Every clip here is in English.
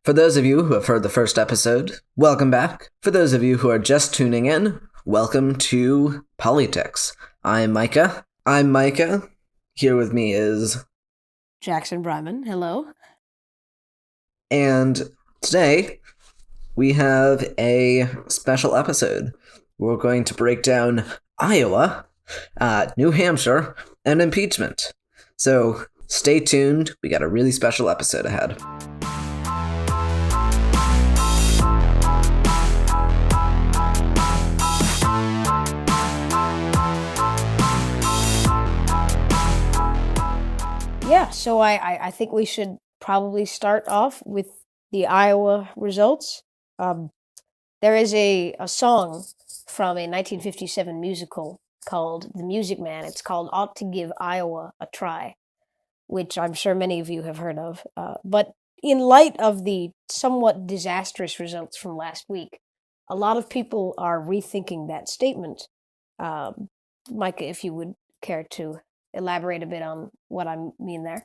For those of you who have heard the first episode, welcome back. For those of you who are just tuning in, welcome to PolyTicks. I'm Micah. Here with me is Jackson Bryman. Hello. And today we have a special episode. We're going to break down Iowa, New Hampshire, and impeachment. So stay tuned. We got a really special episode ahead. Yeah, so I think we should probably start off with the Iowa results. There is a song from a 1957 musical called The Music Man. It's called Ought to Give Iowa a Try, which I'm sure many of you have heard of. But in light of the somewhat disastrous results from last week, a lot of people are rethinking that statement. Micah, if you would care to elaborate a bit on what I mean there.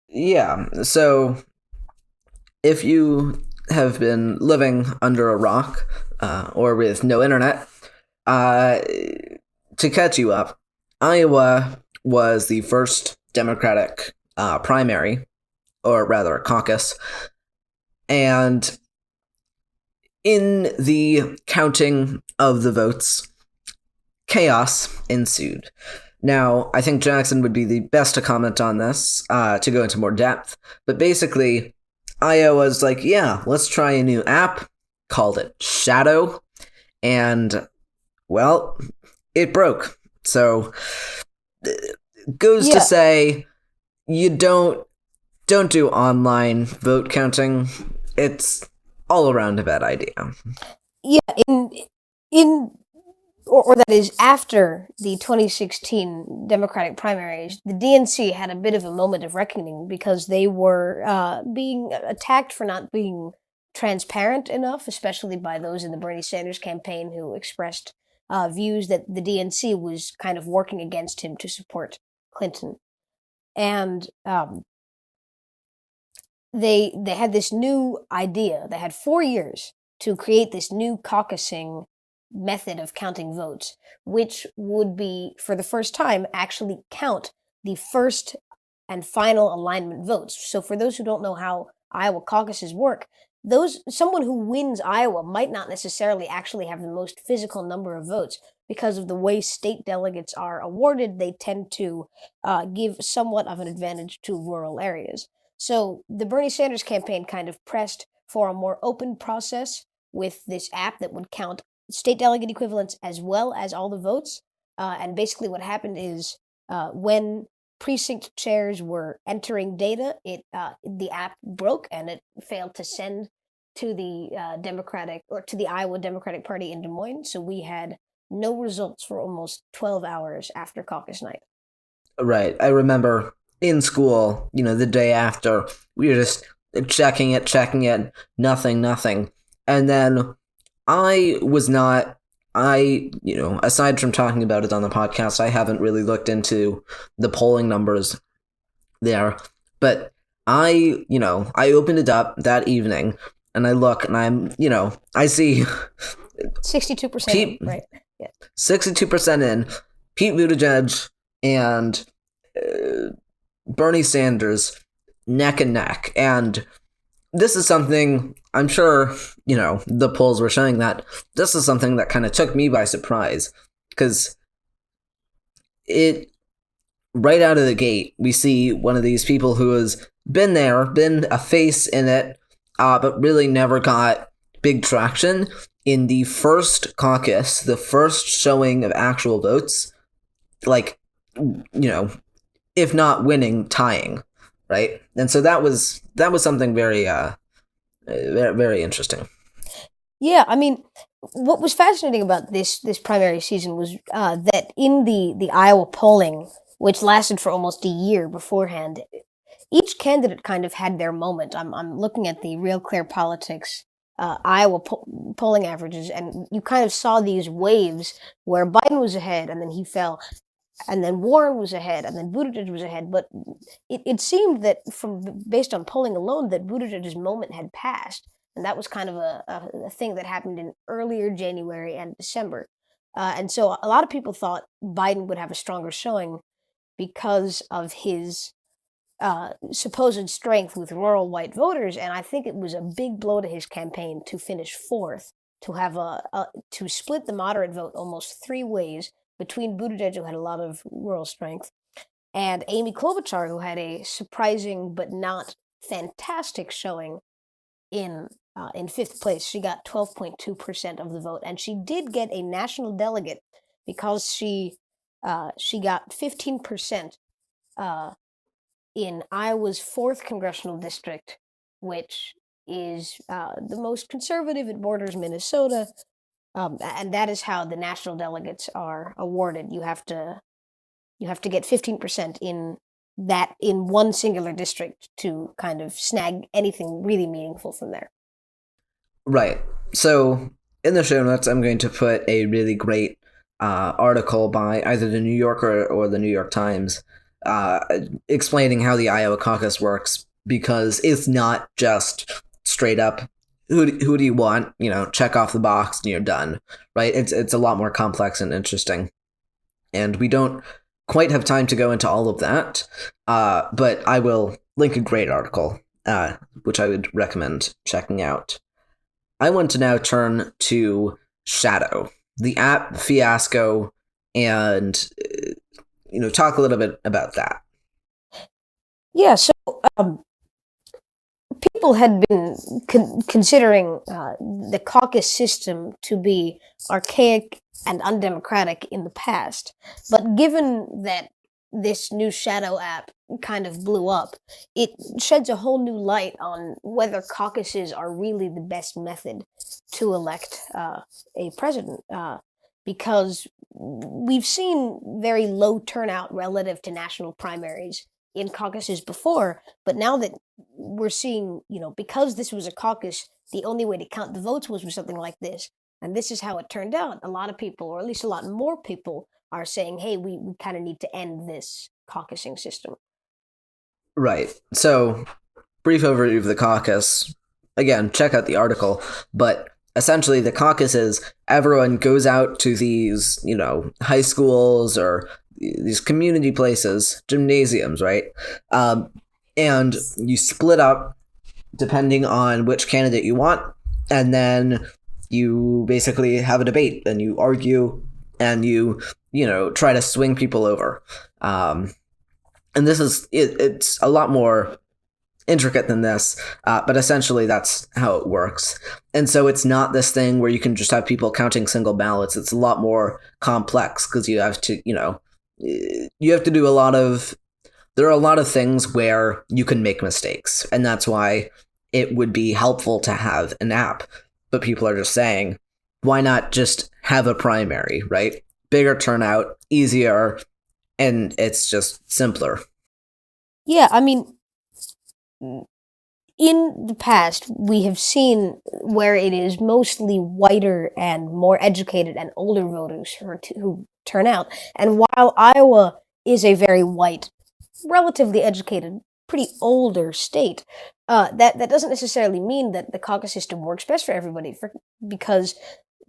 Yeah, so if you have been living under a rock or with no internet, to catch you up, Iowa was the first Democratic primary, or rather caucus, and in the counting of the votes, chaos ensued. Now, I think Jackson would be the best to comment on this, to go into more depth, but basically, Iowa's like, yeah, let's try a new app, called it Shadow, and, well, it broke. So, goes to say, you don't do online vote counting. It's all around a bad idea. Yeah, or that is after the 2016 Democratic primaries, the DNC had a bit of a moment of reckoning because they were being attacked for not being transparent enough, especially by those in the Bernie Sanders campaign who expressed views that the DNC was kind of working against him to support Clinton. And they had this new idea. They had 4 years to create this new caucusing method of counting votes, which would be, for the first time, actually count the first and final alignment votes. So for those who don't know how Iowa caucuses work, someone who wins Iowa might not necessarily actually have the most physical number of votes because of the way state delegates are awarded. They tend to give somewhat of an advantage to rural areas. So the Bernie Sanders campaign kind of pressed for a more open process with this app that would count state delegate equivalents as well as all the votes. And basically what happened is when precinct chairs were entering data, the app broke and it failed to send to the the Iowa Democratic Party in Des Moines. So we had no results for almost 12 hours after caucus night. Right. I remember in school, the day after, we were just checking it, nothing. And then aside from talking about it on the podcast, I haven't really looked into the polling numbers there, but I opened it up that evening and I look and I see 62%, right? Yeah. 62% in, Pete Buttigieg and Bernie Sanders neck and neck, and this is something, I'm sure, the polls were showing that this is something that kind of took me by surprise, because right out of the gate, we see one of these people who has been a face in it, but really never got big traction in the first caucus, the first showing of actual votes, if not winning, tying, right? And so that was something very, very interesting. Yeah, I mean, what was fascinating about this primary season was that in the Iowa polling, which lasted for almost a year beforehand, each candidate kind of had their moment. I'm looking at the Real Clear PolyTicks Iowa polling averages, and you kind of saw these waves where Biden was ahead and then he fell. and then Warren was ahead, and then Buttigieg was ahead. But it seemed that based on polling alone, that Buttigieg's moment had passed, and that was kind of a thing that happened in earlier January and December. And so a lot of people thought Biden would have a stronger showing because of his supposed strength with rural white voters, and I think it was a big blow to his campaign to finish fourth, to have to split the moderate vote almost three ways between Buttigieg, who had a lot of rural strength, and Amy Klobuchar, who had a surprising but not fantastic showing in fifth place. She got 12.2% of the vote, and she did get a national delegate because she got 15% in Iowa's 4th congressional district, which is the most conservative. It borders Minnesota, and that is how the national delegates are awarded. You have to get 15% in one singular district to kind of snag anything really meaningful from there. Right. So in the show notes, I'm going to put a really great article by either the New Yorker or the New York Times explaining how the Iowa caucus works, because it's not just straight up who do you want, check off the box and you're done, right? It's a lot more complex and interesting, and we don't quite have time to go into all of that, but I will link a great article which I would recommend checking out. I want to now turn to Shadow, the app fiasco, and talk a little bit about that. Yeah, so people had been considering the caucus system to be archaic and undemocratic in the past, but given that this new Shadow app kind of blew up, it sheds a whole new light on whether caucuses are really the best method to elect a president, because we've seen very low turnout relative to national primaries in caucuses before, but now that we're seeing, because this was a caucus, the only way to count the votes was with something like this, and this is how it turned out. A lot of people, or at least a lot more people, are saying, hey, we kind of need to end this caucusing system. Right. So, brief overview of the caucus. Again, check out the article, but essentially the caucus is everyone goes out to these, high schools or these community places, gymnasiums, right? And you split up depending on which candidate you want, and then you basically have a debate and you argue and you try to swing people over. And this is, it's a lot more intricate than this, but essentially that's how it works. And so it's not this thing where you can just have people counting single ballots. It's a lot more complex because you have to, you have to do there are a lot of things where you can make mistakes. And that's why it would be helpful to have an app. But people are just saying, why not just have a primary, right? Bigger turnout, easier, and it's just simpler. Yeah, I mean, in the past, we have seen where it is mostly whiter and more educated and older voters who turn out. And while Iowa is a very white, relatively educated, pretty older state, that doesn't necessarily mean that the caucus system works best for everybody, because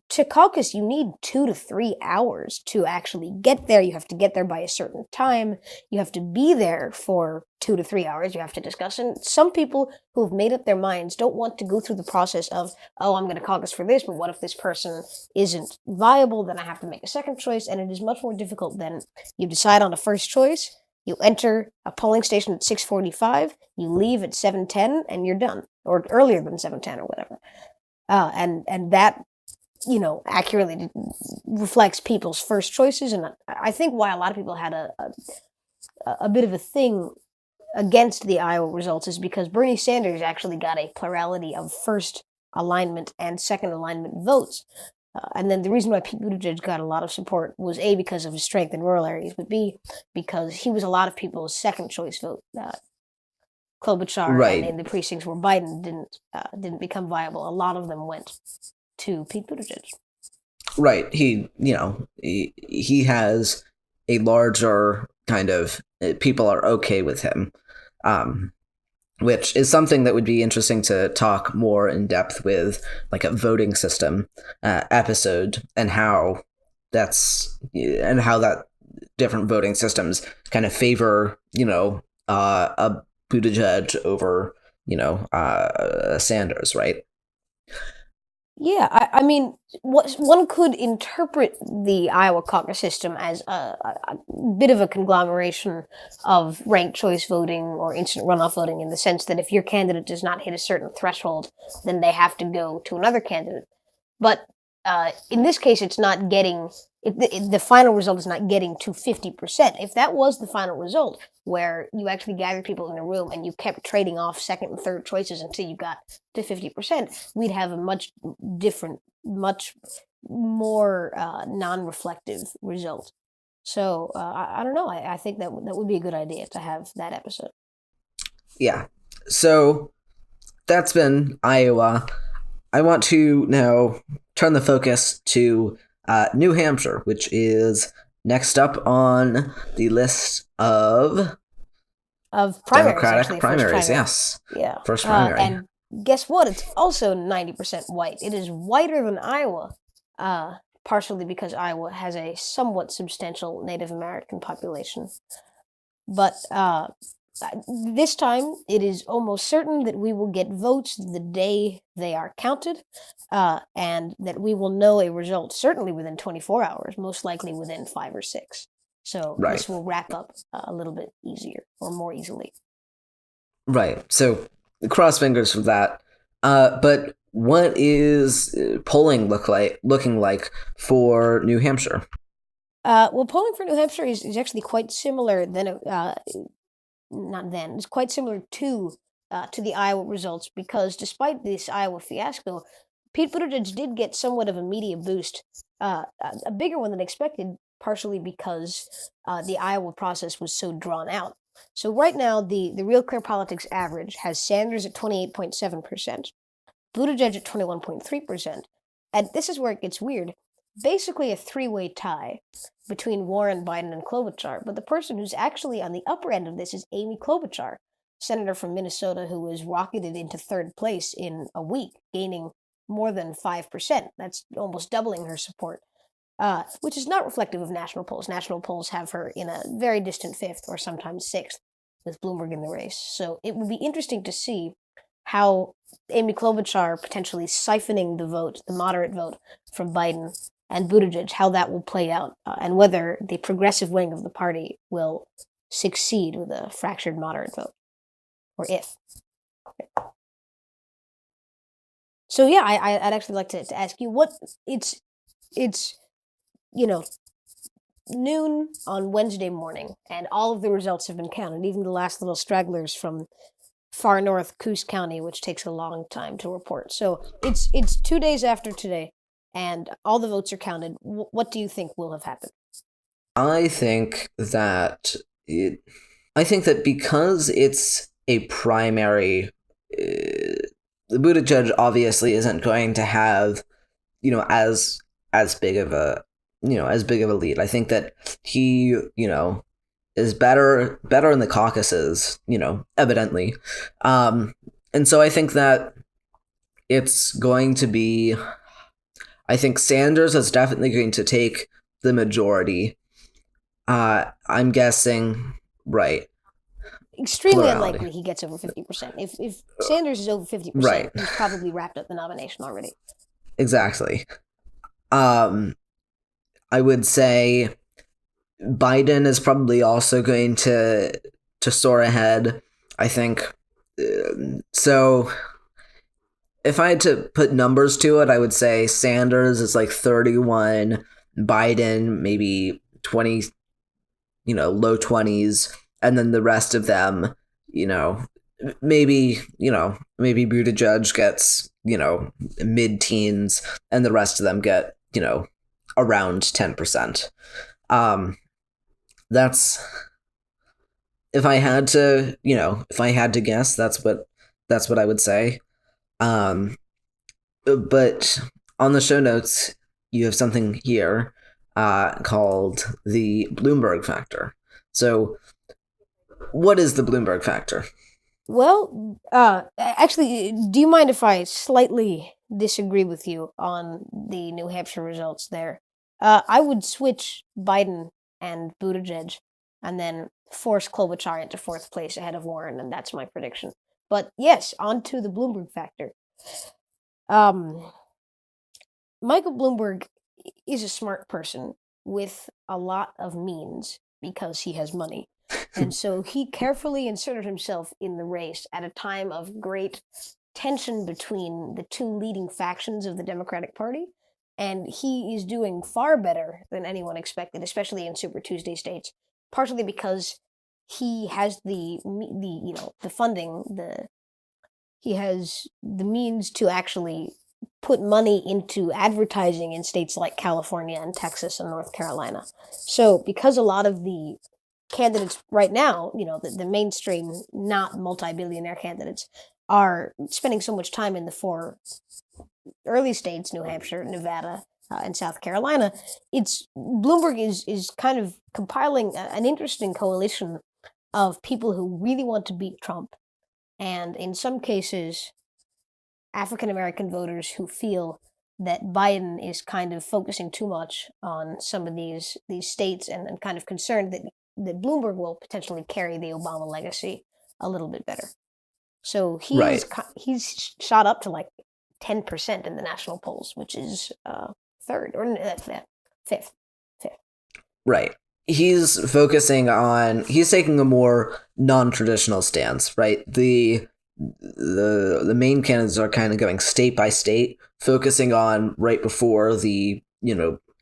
to caucus, you need 2 to 3 hours to actually get there. You have to get there by a certain time. You have to be there for 2 to 3 hours. You have to discuss. And some people who have made up their minds don't want to go through the process of, oh, I'm going to caucus for this, but what if this person isn't viable? Then I have to make a second choice. And it is much more difficult than you decide on a first choice. You enter a polling station at 6:45. You leave at 7:10, and you're done, or earlier than 7:10 or whatever. And that, accurately reflects people's first choices. And I think why a lot of people had a bit of a thing against the Iowa results is because Bernie Sanders actually got a plurality of first alignment and second alignment votes. And then the reason why Pete Buttigieg got a lot of support was A, because of his strength in rural areas, but B, because he was a lot of people's second choice vote. Klobuchar, right, and in the precincts where Biden didn't become viable, a lot of them went to Pete Buttigieg. Right. He has a larger kind of people are okay with him, which is something that would be interesting to talk more in depth with, like a voting system episode, and how that different voting systems kind of favor a Buttigieg over Sanders, right? Yeah, I mean, what one could interpret the Iowa caucus system as a bit of a conglomeration of ranked choice voting or instant runoff voting, in the sense that if your candidate does not hit a certain threshold, then they have to go to another candidate. But in this case, it's not getting the final result is not getting to 50%. If that was the final result, where you actually gathered people in a room and you kept trading off second and third choices until you got to 50%, we'd have a much different, much more non-reflective result. So I don't know. I think that would be a good idea to have that episode. Yeah. So that's been Iowa. I want to now turn the focus to New Hampshire, which is next up on the list of primaries, Democratic primaries. Yes. Yeah. First primary. And guess what? It's also 90% white. It is whiter than Iowa, partially because Iowa has a somewhat substantial Native American population. But this time, it is almost certain that we will get votes the day they are counted, and that we will know a result certainly within 24 hours, most likely within 5 or 6. So Right. This will wrap up a little bit easier, or more easily. Right. So cross fingers for that. But what is polling looking like for New Hampshire? Well, polling for New Hampshire is actually quite similar it's quite similar to the Iowa results, because despite this Iowa fiasco, Pete Buttigieg did get somewhat of a media boost, a bigger one than expected, partially because the Iowa process was so drawn out. So right now, the Real Clear Politics average has Sanders at 28.7%, Buttigieg at 21.3%, and this is where it gets weird. Basically a three-way tie between Warren, Biden, and Klobuchar, but the person who's actually on the upper end of this is Amy Klobuchar, senator from Minnesota, who was rocketed into third place in a week, gaining more than 5%. That's almost doubling her support, which is not reflective of national polls. National polls have her in a very distant 5th or sometimes 6th, with Bloomberg in the race. So it will be interesting to see how Amy Klobuchar potentially siphoning the vote, the moderate vote, from Biden and Buttigieg, how that will play out, and whether the progressive wing of the party will succeed with a fractured moderate vote, or if. So yeah, I'd actually like to ask you what it's noon on Wednesday morning, and all of the results have been counted, even the last little stragglers from far north Coos County, which takes a long time to report. So it's 2 days after today, and all the votes are counted. What do you think will have happened? I think that because it's a primary, the Buttigieg obviously isn't going to have, as big of a lead. I think that he, is better in the caucuses, evidently. And so I think that it's going to be, I think Sanders is definitely going to take the majority. I'm guessing, right. Extremely Plurality. unlikely he gets over 50%. If Sanders is over 50%, right. He's probably wrapped up the nomination already. Exactly. I would say Biden is probably also going to soar ahead, I think. So if I had to put numbers to it, I would say Sanders is like 31, Biden maybe 20, low 20s, and then the rest of them, maybe Buttigieg gets, mid-teens, and the rest of them get, around 10%. That's, if I had to guess, that's what I would say. But on the show notes, you have something here. called the Bloomberg factor. So, what is the Bloomberg factor? Well, actually, do you mind if I slightly disagree with you on the New Hampshire results there? I would switch Biden and Buttigieg and then force Klobuchar into fourth place ahead of Warren, and that's my prediction. But yes, on to the Bloomberg factor. Um, Michael Bloomberg is a smart person with a lot of means because he has money. And so he carefully inserted himself in the race at a time of great tension between the two leading factions of the Democratic Party. And he is doing far better than anyone expected, especially in Super Tuesday states, partially because he has the funding, he has the means to actually put money into advertising in states like California and Texas and North Carolina. So because a lot of the candidates right now, the mainstream, not multi-billionaire candidates, are spending so much time in the four early states, New Hampshire, Nevada, and South Carolina, Bloomberg is kind of compiling an interesting coalition of people who really want to beat Trump, and in some cases, African American voters who feel that Biden is kind of focusing too much on some of these states and kind of concerned that Bloomberg will potentially carry the Obama legacy a little bit better. So Right. he's shot up to like 10% in the national polls, which is third or fifth. Right. He's taking a more non-traditional stance, right? The main candidates are kind of going state by state, focusing on right before the,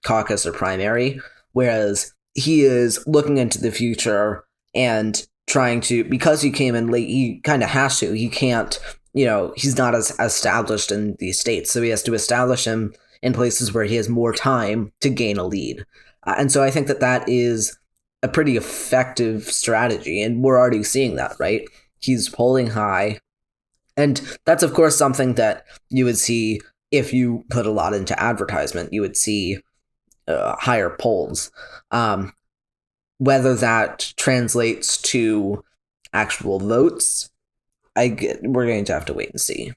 caucus or primary, whereas he is looking into the future and trying to, because he came in late, he kind of has to. He can't, he's not as established in these states, so he has to establish him in places where he has more time to gain a lead. And so I think that is a pretty effective strategy, and we're already seeing that, right? He's polling high, and that's, of course, something that you would see if you put a lot into advertisement. You would see higher polls. Whether that translates to actual votes, we're going to have to wait and see.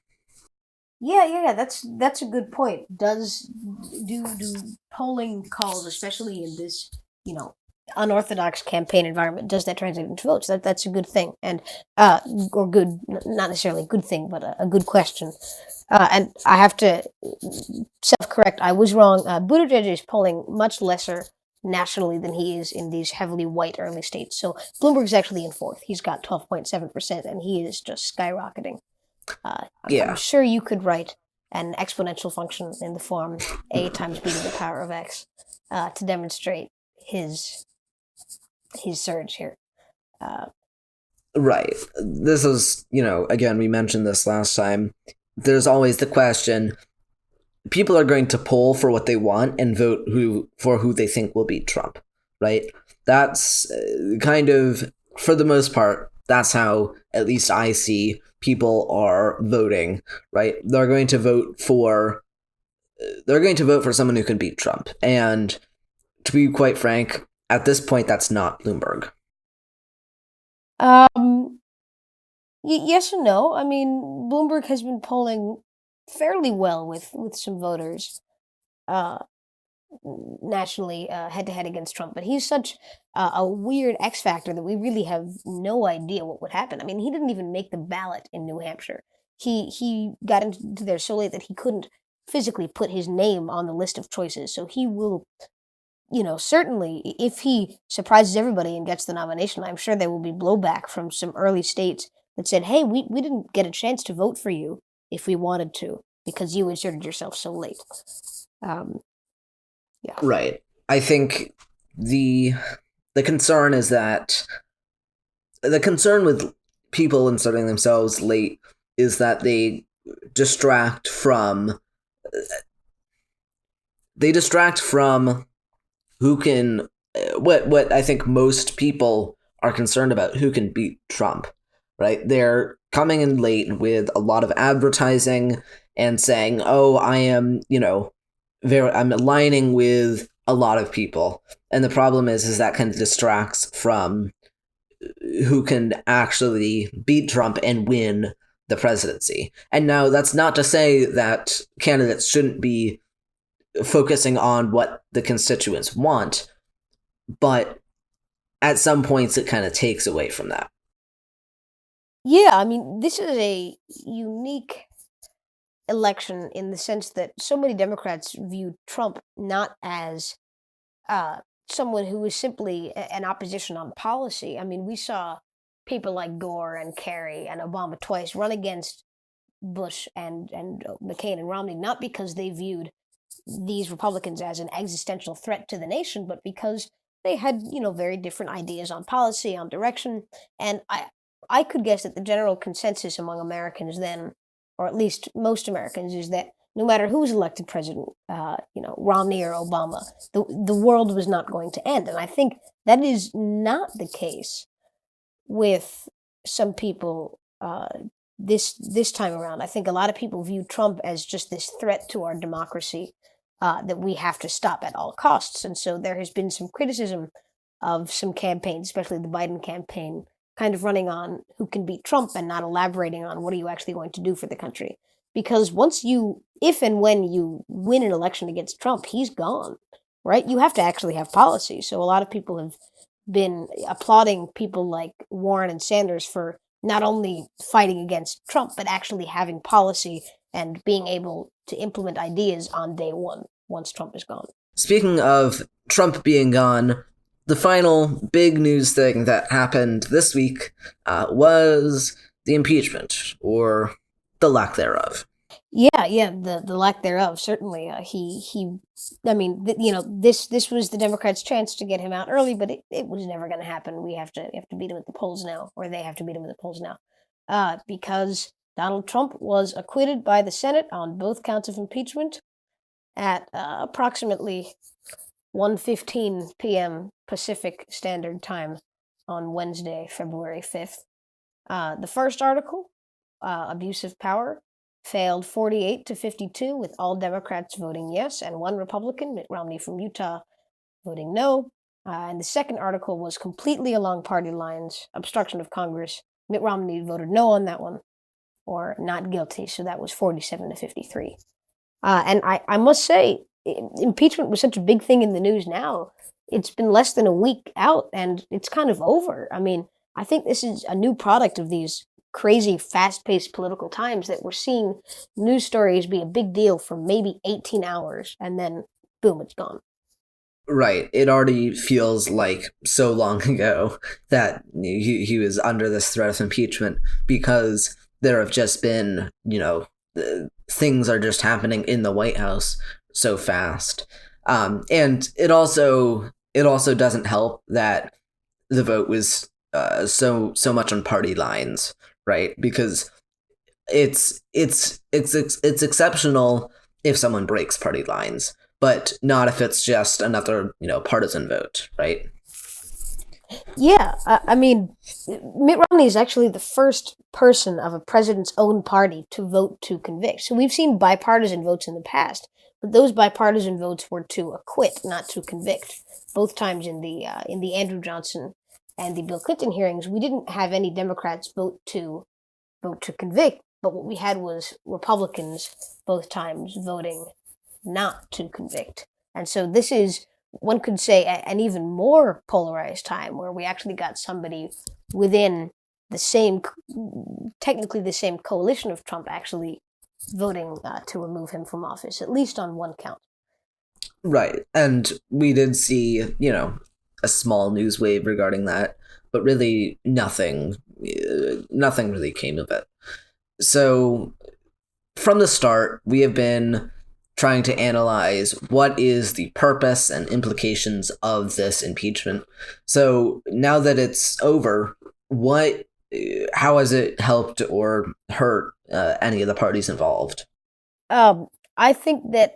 Yeah. That's a good point. Do polling calls, especially in this unorthodox campaign environment, does that translate into votes? That's a good thing, and or good, not necessarily a good thing, but a good question. And I have to self-correct. I was wrong. Buttigieg is polling much lesser nationally than he is in these heavily white early states. So Bloomberg's actually in fourth. He's got 12.7%, and he is just skyrocketing. I'm sure you could write an exponential function in the form a times b to the power of x to demonstrate his surge here. Right. This is, again, we mentioned this last time. There's always the question: people are going to poll for what they want and vote for who they think will beat Trump, right? That's kind of, for the most part, that's how at least I see people are voting, right? They're going to vote for someone who can beat Trump. And to be quite frank, at this point, that's not Bloomberg. Yes and no. I mean, Bloomberg has been polling fairly well with some voters nationally, head to head against Trump, but he's such a weird X factor that we really have no idea what would happen. I mean, he didn't even make the ballot in New Hampshire. He got into there so late that he couldn't physically put his name on the list of choices. So he will, certainly, if he surprises everybody and gets the nomination, I'm sure there will be blowback from some early states that said, hey, we didn't get a chance to vote for you if we wanted to because you inserted yourself so late. Yeah. Right. I think the concern is that the concern with people inserting themselves late is that they distract from who can what I think most people are concerned about: who can beat Trump, right? They're coming in late with a lot of advertising and saying, "Oh, I am, I'm aligning with a lot of people. And the problem is that kind of distracts from who can actually beat Trump and win the presidency. And now that's not to say that candidates shouldn't be focusing on what the constituents want, but at some points it kind of takes away from that. Yeah, I mean, this is a unique election in the sense that so many Democrats viewed Trump not as uh, someone who was simply an opposition on policy. I mean, we saw people like Gore and Kerry and Obama twice run against Bush and McCain and Romney, not because they viewed these Republicans as an existential threat to the nation, but because they had, very different ideas on policy, on direction. And I could guess that the general consensus among Americans then, or at least most Americans, is that no matter who's elected president, Romney or Obama, the world was not going to end. And I think that is not the case with some people this time around. I think a lot of people view Trump as just this threat to our democracy that we have to stop at all costs. And so there has been some criticism of some campaigns, especially the Biden campaign, kind of running on who can beat Trump and not elaborating on what are you actually going to do for the country. Because if and when you win an election against Trump, he's gone, right? You have to actually have policy. So a lot of people have been applauding people like Warren and Sanders for not only fighting against Trump, but actually having policy and being able to implement ideas on day one once Trump is gone. Speaking of Trump being gone, the final big news thing that happened this week was the impeachment, or the lack thereof. Yeah, the lack thereof, certainly. I mean, this was the Democrats' chance to get him out early, but it was never going to happen. We have to beat him at the polls now, or they have to beat him at the polls now, because Donald Trump was acquitted by the Senate on both counts of impeachment at approximately 1:15 p.m. Pacific Standard Time on Wednesday, February 5th. The first article, abuse of power, failed 48-52, with all Democrats voting yes and one Republican, Mitt Romney from Utah, voting no. And the second article was completely along party lines, obstruction of Congress. Mitt Romney voted no on that one, or not guilty, so that was 47-53. And I must say, impeachment was such a big thing in the news now. It's been less than a week out, and it's kind of over. I mean, I think this is a new product of these crazy, fast-paced political times that we're seeing news stories be a big deal for maybe 18 hours, and then, boom, it's gone. Right. It already feels like so long ago that he was under this threat of impeachment, because there have just been, things are just happening in the White House so fast. And it also doesn't help that the vote was so much on party lines, right? Because it's exceptional if someone breaks party lines, but not if it's just another, partisan vote, right? Yeah, I mean, Mitt Romney is actually the first person of a president's own party to vote to convict. So we've seen bipartisan votes in the past, but those bipartisan votes were to acquit, not to convict. Both times in the Andrew Johnson and the Bill Clinton hearings, we didn't have any Democrats vote to convict, but what we had was Republicans both times voting not to convict. And so this is, one could say, an even more polarized time, where we actually got somebody within technically the same coalition of Trump, actually voting to remove him from office, at least on one count. Right. And we did see, a small news wave regarding that, but really nothing really came of it. So from the start, we have been trying to analyze what is the purpose and implications of this impeachment. So now that it's over, how has it helped or hurt any of the parties involved? I think that,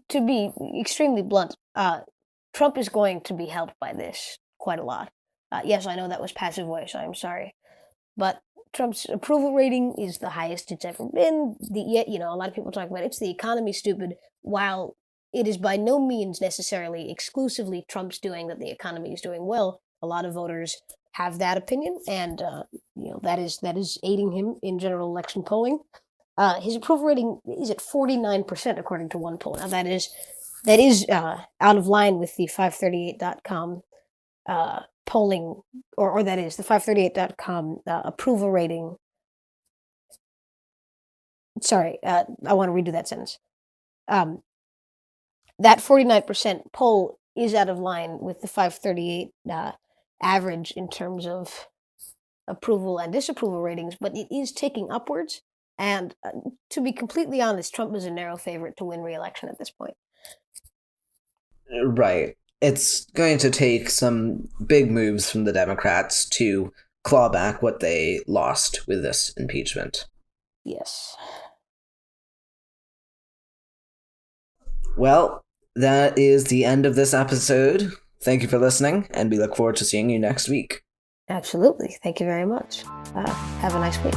to be extremely blunt, Trump is going to be helped by this quite a lot. Yes, I know that was passive voice. I'm sorry, but Trump's approval rating is the highest it's ever been. A lot of people talk about it's the economy, stupid, while it is by no means necessarily exclusively Trump's doing that the economy is doing well. A lot of voters have that opinion, and that is aiding him in general election polling. His approval rating is at 49%, according to one poll. Now that is out of line with the 538.com polling, or that is the 538.com approval rating. Sorry, I want to redo that sentence. That 49% poll is out of line with the 538 average in terms of approval and disapproval ratings, but it is ticking upwards. And to be completely honest, Trump is a narrow favorite to win re-election at this point. Right. It's going to take some big moves from the Democrats to claw back what they lost with this impeachment. Yes. Well, that is the end of this episode. Thank you for listening, and we look forward to seeing you next week. Absolutely. Thank you very much. Have a nice week.